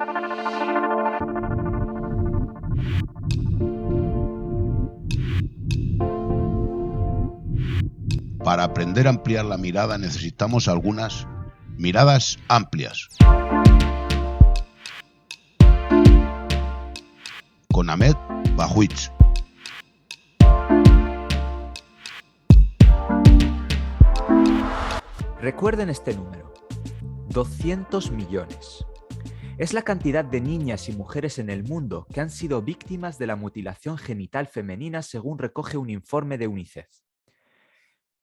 Para aprender a ampliar la mirada necesitamos algunas miradas amplias. Con Ahmed Bajwitz. Recuerden este número: 200 millones. Es la cantidad de niñas y mujeres en el mundo que han sido víctimas de la mutilación genital femenina, según recoge un informe de UNICEF.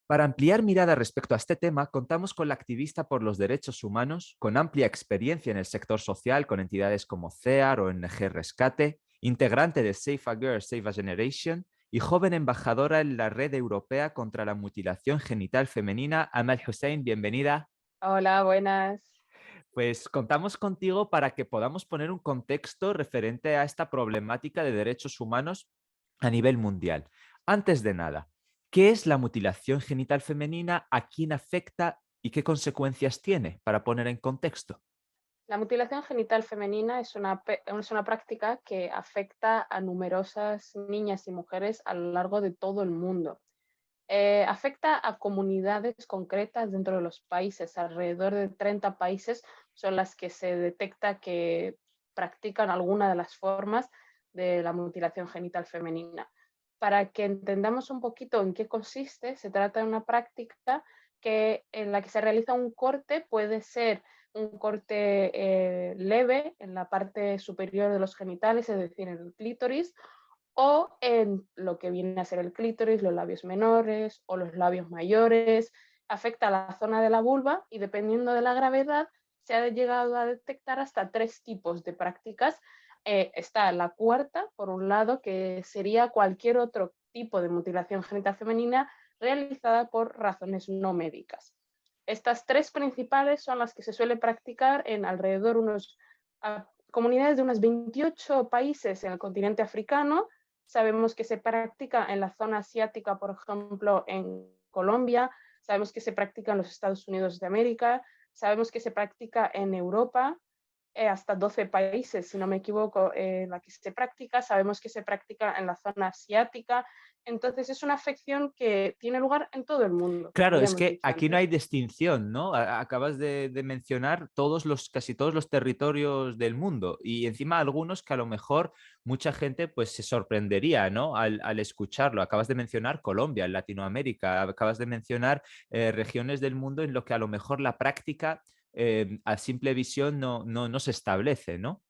Para ampliar mirada respecto a este tema, contamos con la activista por los derechos humanos, con amplia experiencia en el sector social, con entidades como CEAR o ONG Rescate, integrante de Save a Girl, Save a Generation y joven embajadora en la Red Europea contra la Mutilación Genital Femenina. Amal Hussein, bienvenida. Hola, buenas. Pues contamos contigo para que podamos poner un contexto referente a esta problemática de derechos humanos a nivel mundial. Antes de nada, ¿qué es la mutilación genital femenina? ¿A quién afecta y qué consecuencias tiene? Para poner en contexto. La mutilación genital femenina es una práctica que afecta a numerosas niñas y mujeres a lo largo de todo el mundo. Afecta a comunidades concretas dentro de los países. Alrededor de 30 países son las que se detecta que practican alguna de las formas de la mutilación genital femenina. Para que entendamos un poquito en qué consiste, se trata de una práctica en la que se realiza un corte. Puede ser un corte leve en la parte superior de los genitales, es decir, en el clítoris, o en lo que viene a ser el clítoris, los labios menores o los labios mayores. Afecta a la zona de la vulva y, dependiendo de la gravedad, se ha llegado a detectar hasta 3 tipos de prácticas. Está la cuarta, por un lado, que sería cualquier otro tipo de mutilación genital femenina realizada por razones no médicas. Estas 3 principales son las que se suele practicar en alrededor comunidades de unos 28 países en el continente africano. Sabemos que se practica en la zona asiática, por ejemplo, en Colombia. Sabemos que se practica en los Estados Unidos de América. Sabemos que se practica en Europa, hasta 12 países, si no me equivoco, en la que se practica. Sabemos que se practica en la zona asiática. Entonces es una afección que tiene lugar en todo el mundo. Claro, Como ya es hemos que dicho aquí no antes. hay distinción, ¿no? Acabas de mencionar casi todos los territorios del mundo y encima algunos que a lo mejor mucha gente pues se sorprendería, ¿no? Al escucharlo. Acabas de mencionar Colombia, en Latinoamérica, acabas de mencionar regiones del mundo en lo que a lo mejor la práctica a simple visión no se establece, ¿no?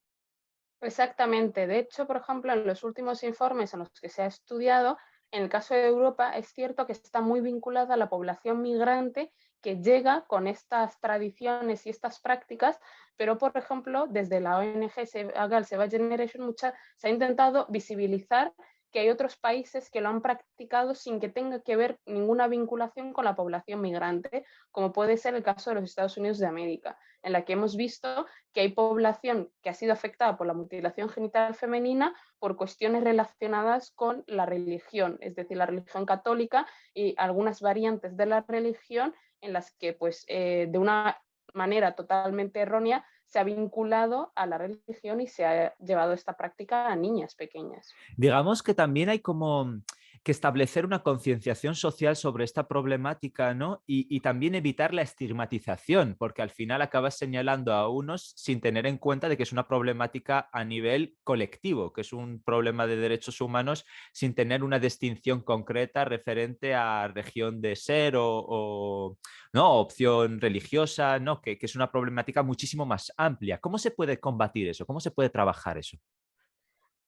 Exactamente. De hecho, por ejemplo, en los últimos informes en los que se ha estudiado, en el caso de Europa, es cierto que está muy vinculada a la población migrante que llega con estas tradiciones y estas prácticas, pero, por ejemplo, desde la ONG Save a Generation se ha intentado visibilizar que hay otros países que lo han practicado sin que tenga que ver ninguna vinculación con la población migrante, como puede ser el caso de los Estados Unidos de América, en la que hemos visto que hay población que ha sido afectada por la mutilación genital femenina por cuestiones relacionadas con la religión, es decir, la religión católica y algunas variantes de la religión en las que, pues, de una manera totalmente errónea se ha vinculado a la religión y se ha llevado esta práctica a niñas pequeñas. Digamos que también hay como que establecer una concienciación social sobre esta problemática, ¿no? Y también evitar la estigmatización, porque al final acabas señalando a unos sin tener en cuenta de que es una problemática a nivel colectivo, que es un problema de derechos humanos sin tener una distinción concreta referente a región de ser ¿no? Opción religiosa, ¿no? Que es una problemática muchísimo más amplia. ¿Cómo se puede combatir eso? ¿Cómo se puede trabajar eso?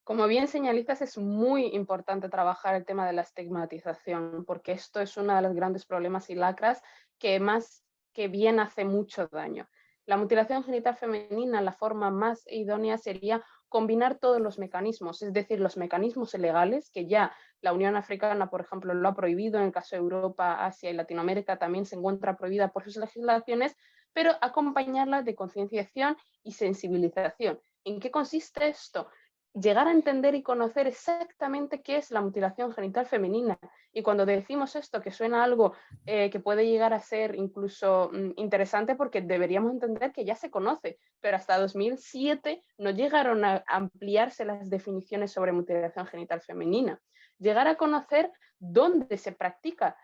Como bien señalizas, es muy importante trabajar el tema de la estigmatización, porque esto es uno de los grandes problemas y lacras que más que bien hace mucho daño. La mutilación genital femenina, la forma más idónea sería combinar todos los mecanismos, es decir, los mecanismos legales, que ya la Unión Africana, por ejemplo, lo ha prohibido. En el caso de Europa, Asia y Latinoamérica también se encuentra prohibida por sus legislaciones, pero acompañarla de concienciación y sensibilización. ¿En qué consiste esto? llegar a entender y conocer exactamente qué es la mutilación genital femenina. Y cuando decimos esto, que suena algo que puede llegar a ser incluso interesante, porque deberíamos entender que ya se conoce, pero hasta 2007 no llegaron a ampliarse las definiciones sobre mutilación genital femenina. Llegar a conocer dónde se practica.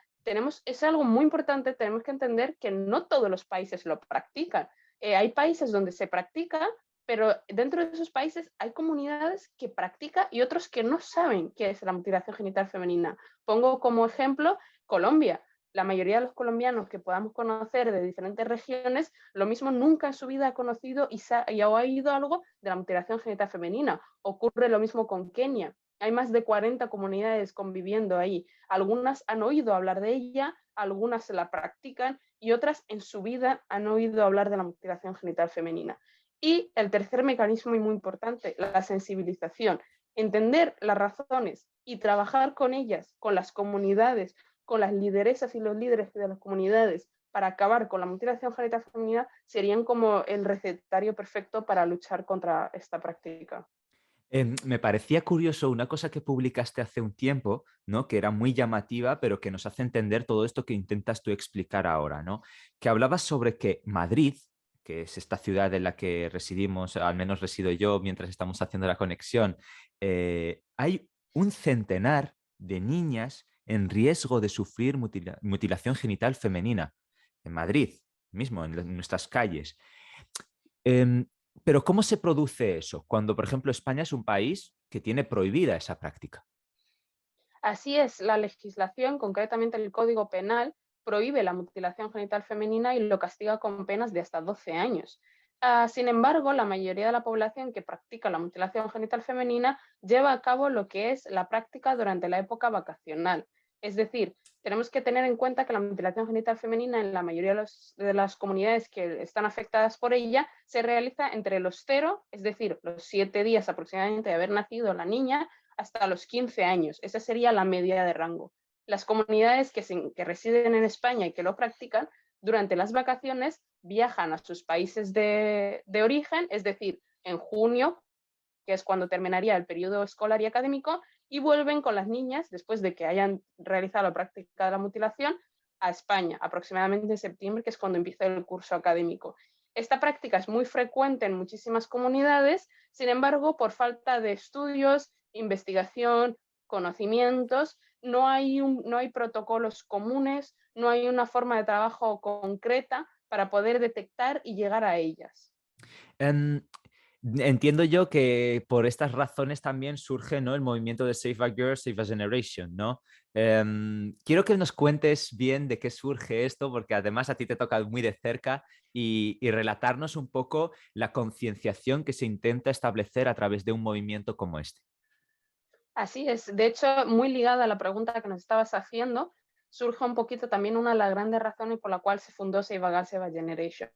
Es algo muy importante, tenemos que entender que no todos los países lo practican. Hay países donde se practica, pero dentro de esos países hay comunidades que practican y otros que no saben qué es la mutilación genital femenina. Pongo como ejemplo Colombia. La mayoría de los colombianos que podamos conocer de diferentes regiones, lo mismo nunca en su vida ha conocido y ha oído algo de la mutilación genital femenina. Ocurre lo mismo con Kenia. Hay más de 40 comunidades conviviendo ahí. Algunas han oído hablar de ella, algunas la practican y otras en su vida han oído hablar de la mutilación genital femenina. Y el tercer mecanismo y muy importante, la sensibilización. Entender las razones y trabajar con ellas, con las comunidades, con las lideresas y los líderes de las comunidades para acabar con la mutilación genital femenina serían como el recetario perfecto para luchar contra esta práctica. Me parecía curioso una cosa que publicaste hace un tiempo, ¿no? Que era muy llamativa, pero que nos hace entender todo esto que intentas tú explicar ahora, ¿no? Que hablabas sobre que Madrid, que es esta ciudad en la que residimos, al menos resido yo mientras estamos haciendo la conexión, hay un centenar de niñas en riesgo de sufrir mutilación genital femenina en Madrid mismo, en nuestras calles. Em, pero ¿cómo se produce eso cuando, por ejemplo, España es un país que tiene prohibida esa práctica? Así es, la legislación, concretamente el Código Penal, prohíbe la mutilación genital femenina y lo castiga con penas de hasta 12 años. Sin embargo, la mayoría de la población que practica la mutilación genital femenina lleva a cabo lo que es la práctica durante la época vacacional. Es decir, tenemos que tener en cuenta que la mutilación genital femenina en la mayoría de las comunidades que están afectadas por ella se realiza entre los 0, es decir, los 7 días aproximadamente de haber nacido la niña, hasta los 15 años. Esa sería la media de rango. Las comunidades que residen en España y que lo practican, durante las vacaciones viajan a sus países de origen, es decir, en junio, que es cuando terminaría el periodo escolar y académico, y vuelven con las niñas, después de que hayan realizado la práctica de la mutilación, a España, aproximadamente en septiembre, que es cuando empieza el curso académico. Esta práctica es muy frecuente en muchísimas comunidades, sin embargo, por falta de estudios, investigación, conocimientos, no hay protocolos comunes, no hay una forma de trabajo concreta para poder detectar y llegar a ellas. Em, Entiendo yo que por estas razones también surge, ¿no?, el movimiento de Save a Girl, Save a Generation, ¿no? Quiero que nos cuentes bien de qué surge esto, porque además a ti te toca muy de cerca y relatarnos un poco la concienciación que se intenta establecer a través de un movimiento como este. Así es. De hecho, muy ligada a la pregunta que nos estabas haciendo, surge un poquito también una de las grandes razones por la cual se fundó Save a Girl, Save a Generation.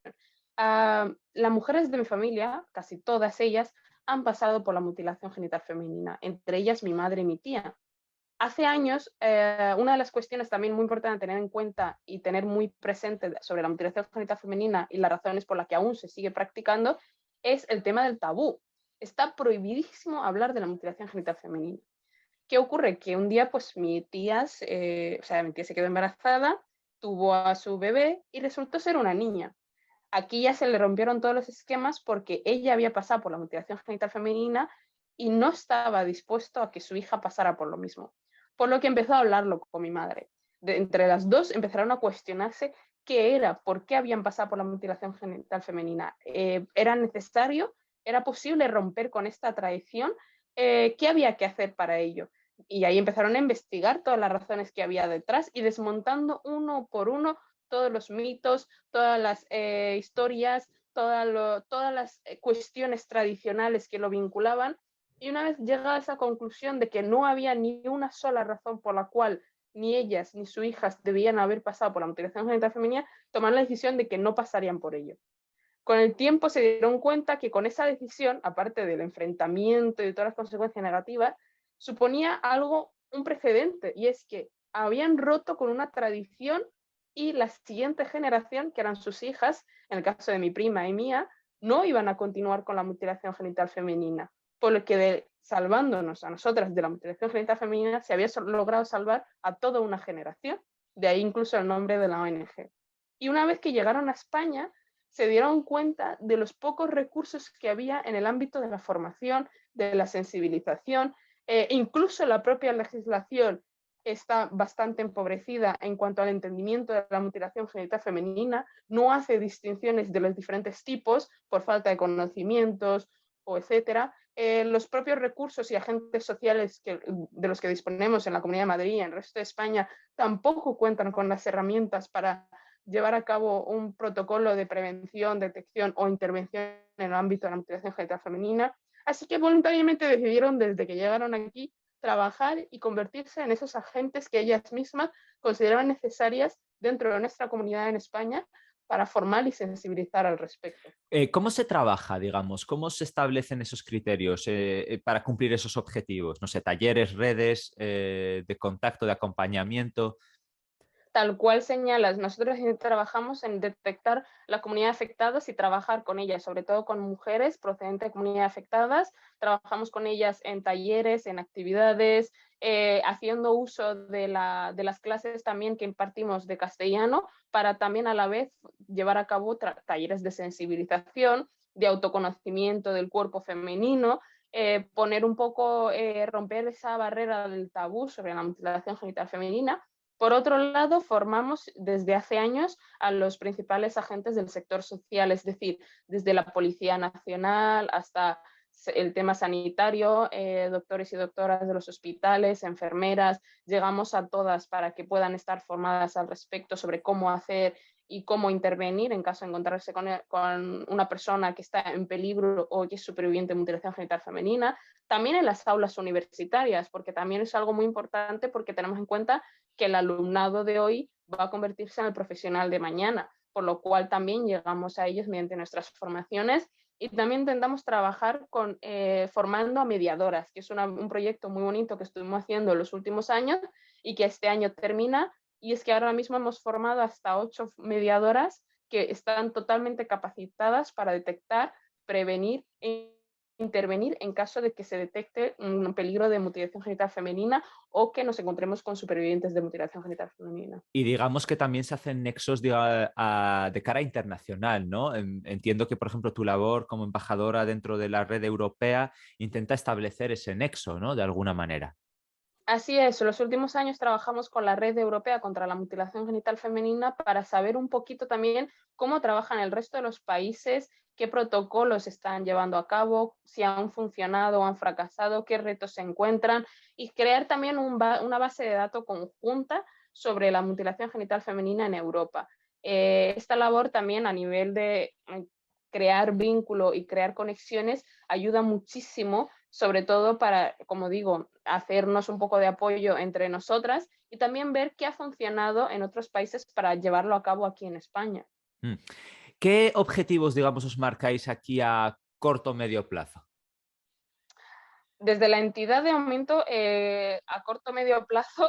Las mujeres de mi familia, casi todas ellas, han pasado por la mutilación genital femenina, entre ellas mi madre y mi tía. Hace años, una de las cuestiones también muy importante a tener en cuenta y tener muy presente sobre la mutilación genital femenina y las razones por las que aún se sigue practicando es el tema del tabú. Está prohibidísimo hablar de la mutilación genital femenina. ¿Qué ocurre? Que un día, pues mi tía se quedó embarazada, tuvo a su bebé y resultó ser una niña. Aquí ya se le rompieron todos los esquemas porque ella había pasado por la mutilación genital femenina y no estaba dispuesto a que su hija pasara por lo mismo. Por lo que empezó a hablarlo con mi madre. Entre las dos empezaron a cuestionarse qué era, por qué habían pasado por la mutilación genital femenina. ¿Era necesario? ¿Era posible romper con esta tradición? ¿Qué había que hacer para ello? Y ahí empezaron a investigar todas las razones que había detrás y desmontando uno por uno todos los mitos, todas las historias, todas las cuestiones tradicionales que lo vinculaban. Y una vez llega a esa conclusión de que no había ni una sola razón por la cual ni ellas ni sus hijas debían haber pasado por la mutilación genital femenina, tomaron la decisión de que no pasarían por ello. Con el tiempo se dieron cuenta que con esa decisión, aparte del enfrentamiento y todas las consecuencias negativas, suponía algo, un precedente, y es que habían roto con una tradición y la siguiente generación, que eran sus hijas, en el caso de mi prima y mía, no iban a continuar con la mutilación genital femenina. Por lo que salvándonos a nosotras de la mutilación genital femenina, se había logrado salvar a toda una generación, de ahí incluso el nombre de la ONG. Y una vez que llegaron a España, se dieron cuenta de los pocos recursos que había en el ámbito de la formación, de la sensibilización, incluso la propia legislación está bastante empobrecida en cuanto al entendimiento de la mutilación genital femenina, no hace distinciones de los diferentes tipos por falta de conocimientos o etcétera. Los propios recursos y agentes sociales de los que disponemos en la Comunidad de Madrid y en el resto de España tampoco cuentan con las herramientas para llevar a cabo un protocolo de prevención, detección o intervención en el ámbito de la mutilación genital femenina. Así que voluntariamente decidieron, desde que llegaron aquí, trabajar y convertirse en esos agentes que ellas mismas consideraban necesarias dentro de nuestra comunidad en España para formar y sensibilizar al respecto. ¿Cómo se trabaja, digamos? ¿Cómo se establecen esos criterios para cumplir esos objetivos? No sé, talleres, redes de contacto, de acompañamiento. Tal cual señalas, nosotros trabajamos en detectar la comunidad afectadas y trabajar con ellas, sobre todo con mujeres procedentes de comunidades afectadas. Trabajamos con ellas en talleres, en actividades, haciendo uso de las clases también que impartimos de castellano para también a la vez llevar a cabo talleres de sensibilización, de autoconocimiento del cuerpo femenino, poner un poco, romper esa barrera del tabú sobre la mutilación genital femenina. Por otro lado, formamos desde hace años a los principales agentes del sector social, es decir, desde la Policía Nacional hasta el tema sanitario, doctores y doctoras de los hospitales, enfermeras, llegamos a todas para que puedan estar formadas al respecto sobre cómo hacer y cómo intervenir en caso de encontrarse con una persona que está en peligro o que es superviviente de mutilación genital femenina. También en las aulas universitarias, porque también es algo muy importante porque tenemos en cuenta que el alumnado de hoy va a convertirse en el profesional de mañana, por lo cual también llegamos a ellos mediante nuestras formaciones y también intentamos trabajar formando a mediadoras, que es un proyecto muy bonito que estuvimos haciendo en los últimos años y que este año termina, y es que ahora mismo hemos formado hasta 8 mediadoras que están totalmente capacitadas para detectar, prevenir e intervenir en caso de que se detecte un peligro de mutilación genital femenina o que nos encontremos con supervivientes de mutilación genital femenina. Y digamos que también se hacen nexos de cara internacional, ¿no? Entiendo que, por ejemplo, tu labor como embajadora dentro de la red europea intenta establecer ese nexo, ¿no? De alguna manera. Así es, en los últimos años trabajamos con la Red Europea contra la Mutilación Genital Femenina para saber un poquito también cómo trabajan el resto de los países, qué protocolos están llevando a cabo, si han funcionado o han fracasado, qué retos se encuentran y crear también una base de datos conjunta sobre la mutilación genital femenina en Europa. Esta labor también a nivel de crear vínculo y crear conexiones ayuda muchísimo, sobre todo para, como digo, hacernos un poco de apoyo entre nosotras y también ver qué ha funcionado en otros países para llevarlo a cabo aquí en España. ¿Qué objetivos, digamos, os marcáis aquí a corto o medio plazo? Desde la entidad de aumento, a corto o medio plazo,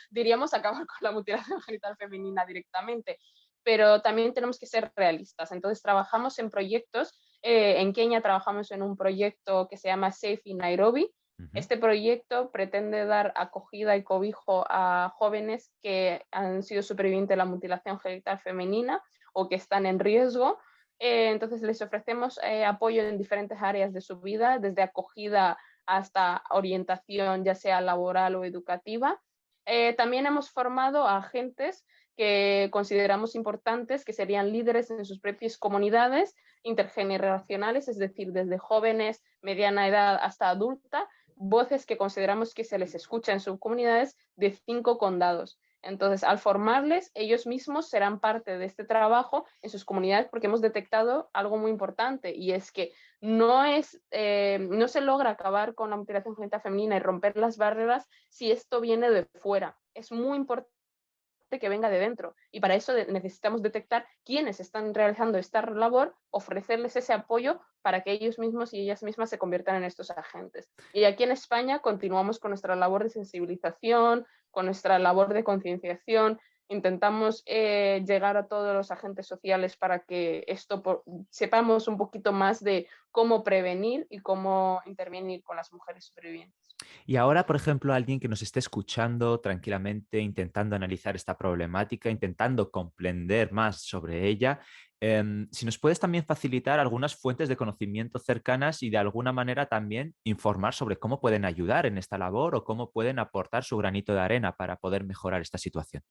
diríamos acabar con la mutilación genital femenina directamente, pero también tenemos que ser realistas. Entonces, trabajamos en proyectos. En Kenia trabajamos en un proyecto que se llama Safe in Nairobi. Este proyecto pretende dar acogida y cobijo a jóvenes que han sido supervivientes de la mutilación genital femenina o que están en riesgo. Entonces, les ofrecemos apoyo en diferentes áreas de su vida, desde acogida hasta orientación, ya sea laboral o educativa. También hemos formado a agentes que consideramos importantes, que serían líderes en sus propias comunidades intergeneracionales, es decir, desde jóvenes, mediana edad hasta adulta, voces que consideramos que se les escucha en sus comunidades de 5 condados. Entonces, al formarles, ellos mismos serán parte de este trabajo en sus comunidades porque hemos detectado algo muy importante y es que no se logra acabar con la mutilación genital femenina y romper las barreras si esto viene de fuera. Es muy importante que venga de dentro y para eso necesitamos detectar quiénes están realizando esta labor, ofrecerles ese apoyo para que ellos mismos y ellas mismas se conviertan en estos agentes. Y aquí en España continuamos con nuestra labor de sensibilización, con nuestra labor de concienciación, Intentamos llegar a todos los agentes sociales para que sepamos un poquito más de cómo prevenir y cómo intervenir con las mujeres supervivientes. Y ahora, por ejemplo, alguien que nos esté escuchando tranquilamente, intentando analizar esta problemática, intentando comprender más sobre ella, si nos puedes también facilitar algunas fuentes de conocimiento cercanas y de alguna manera también informar sobre cómo pueden ayudar en esta labor o cómo pueden aportar su granito de arena para poder mejorar esta situación.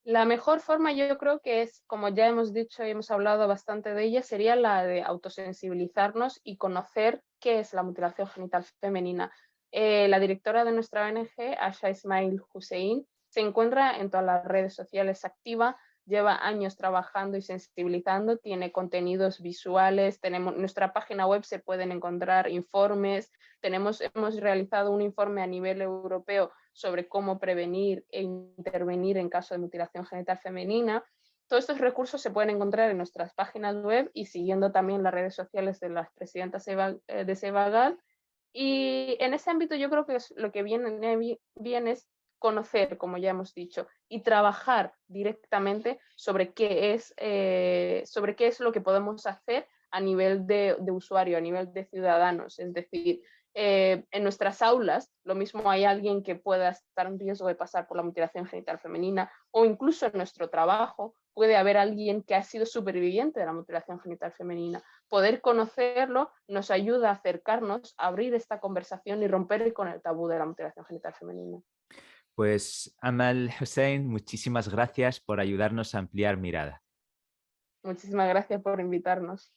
La mejor forma yo creo que es, como ya hemos dicho y hemos hablado bastante de ella, sería la de autosensibilizarnos y conocer qué es la mutilación genital femenina. La directora de nuestra ONG, Asha Ismail Hussein, se encuentra en todas las redes sociales activa, lleva años trabajando y sensibilizando, tiene contenidos visuales, nuestra página web se pueden encontrar informes, hemos realizado un informe a nivel europeo sobre cómo prevenir e intervenir en caso de mutilación genital femenina. Todos estos recursos se pueden encontrar en nuestras páginas web y siguiendo también las redes sociales de las presidentas de Sevagal. Y en ese ámbito yo creo que lo que viene bien es conocer, como ya hemos dicho, y trabajar directamente sobre qué es lo que podemos hacer a nivel de usuario, a nivel de ciudadanos. Es decir, en nuestras aulas, lo mismo hay alguien que pueda estar en riesgo de pasar por la mutilación genital femenina, o incluso en nuestro trabajo puede haber alguien que ha sido superviviente de la mutilación genital femenina. Poder conocerlo nos ayuda a acercarnos, a abrir esta conversación y romper con el tabú de la mutilación genital femenina. Pues Amal Hussein, muchísimas gracias por ayudarnos a ampliar mirada. Muchísimas gracias por invitarnos.